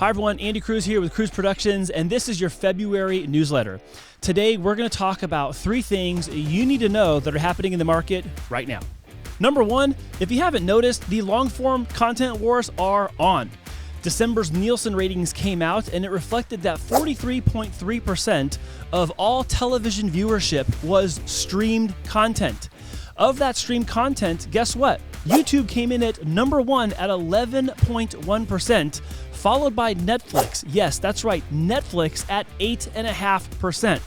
Hi everyone, Andy Cruz here with Cruz Productions, and this is your February newsletter. Today, we're going to talk about 3 things you need to know that are happening in the market right now. Number 1, if you haven't noticed, the long-form content wars are on. December's Nielsen ratings came out, and it reflected that 43.3% of all television viewership was streamed content. Of that streamed content, guess what? YouTube came in at number 1 at 11.1%, followed by Netflix. Yes, that's right, Netflix at 8.5%.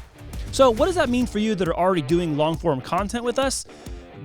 So what does that mean for you that are already doing long-form content with us?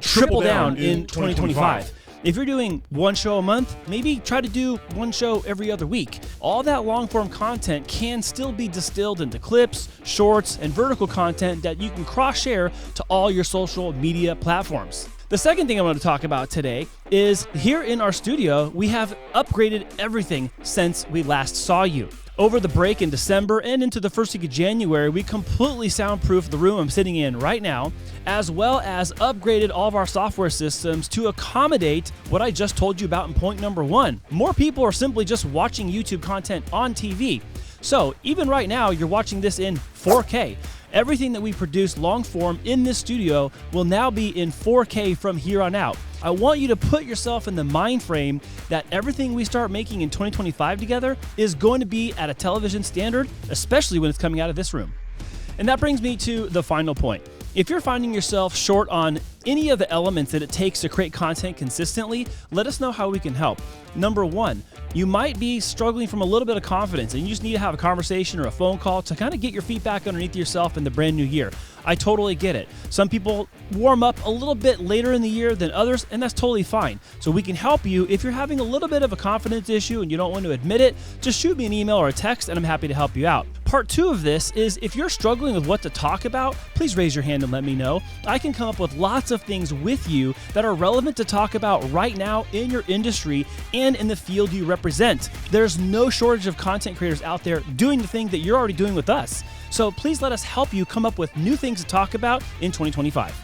Triple down in 2025. If you're doing one show a month, maybe try to do one show every other week. All that long-form content can still be distilled into clips, shorts, and vertical content that you can cross-share to all your social media platforms. The second thing I want to talk about today is here in our studio, we have upgraded everything since we last saw you. Over the break in December and into the first week of January, we completely soundproofed the room I'm sitting in right now, as well as upgraded all of our software systems to accommodate what I just told you about in point number 1. More people are simply just watching YouTube content on TV. So even right now, you're watching this in 4K. Everything that we produce long form in this studio will now be in 4K from here on out. I want you to put yourself in the mind frame that everything we start making in 2025 together is going to be at a television standard, especially when it's coming out of this room. And that brings me to the final point. If you're finding yourself short on any of the elements that it takes to create content consistently, let us know how we can help. Number 1, you might be struggling from a little bit of confidence and you just need to have a conversation or a phone call to kind of get your feet back underneath yourself in the brand new year. I totally get it. Some people warm up a little bit later in the year than others, and that's totally fine. So we can help you. If you're having a little bit of a confidence issue and you don't want to admit it, just shoot me an email or a text and I'm happy to help you out. Part 2 of this is if you're struggling with what to talk about, please raise your hand and let me know. I can come up with lots of things with you that are relevant to talk about right now in your industry and in the field you represent. There's no shortage of content creators out there doing the thing that you're already doing with us. So please let us help you come up with new things to talk about in 2025.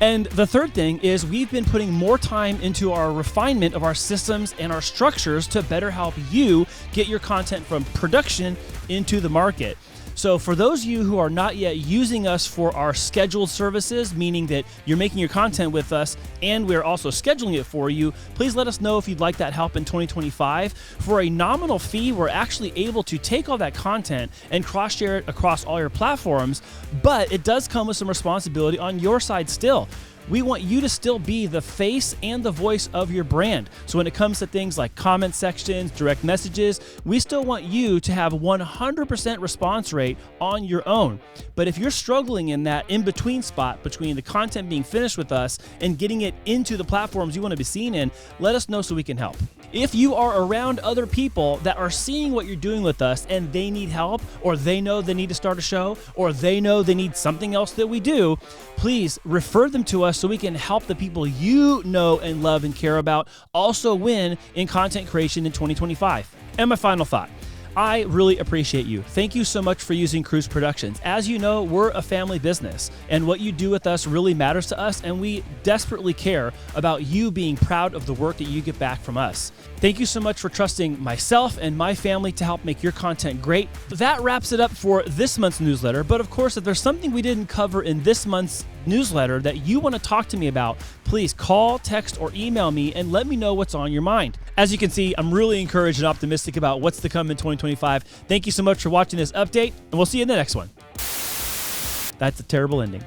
And the third thing is we've been putting more time into our refinement of our systems and our structures to better help you get your content from production into the market. So for those of you who are not yet using us for our scheduled services, meaning that you're making your content with us and we're also scheduling it for you, please let us know if you'd like that help in 2025. For a nominal fee, we're actually able to take all that content and cross-share it across all your platforms, but it does come with some responsibility on your side still. We want you to still be the face and the voice of your brand. So when it comes to things like comment sections, direct messages, we still want you to have 100% response rate on your own. But if you're struggling in that in-between spot between the content being finished with us and getting it into the platforms you want to be seen in, let us know so we can help. If you are around other people that are seeing what you're doing with us and they need help, or they know they need to start a show, or they know they need something else that we do, please refer them to us so we can help the people you know and love and care about also win in content creation in 2025. And my final thought. I really appreciate you. Thank you so much for using Cruz Productions. As you know, we're a family business, and what you do with us really matters to us, and we desperately care about you being proud of the work that you get back from us. Thank you so much for trusting myself and my family to help make your content great. That wraps it up for this month's newsletter, but of course, if there's something we didn't cover in this month's newsletter that you want to talk to me about, please call, text, or email me and let me know what's on your mind. As you can see, I'm really encouraged and optimistic about what's to come in 2025. Thank you so much for watching this update, and we'll see you in the next one. That's a terrible ending.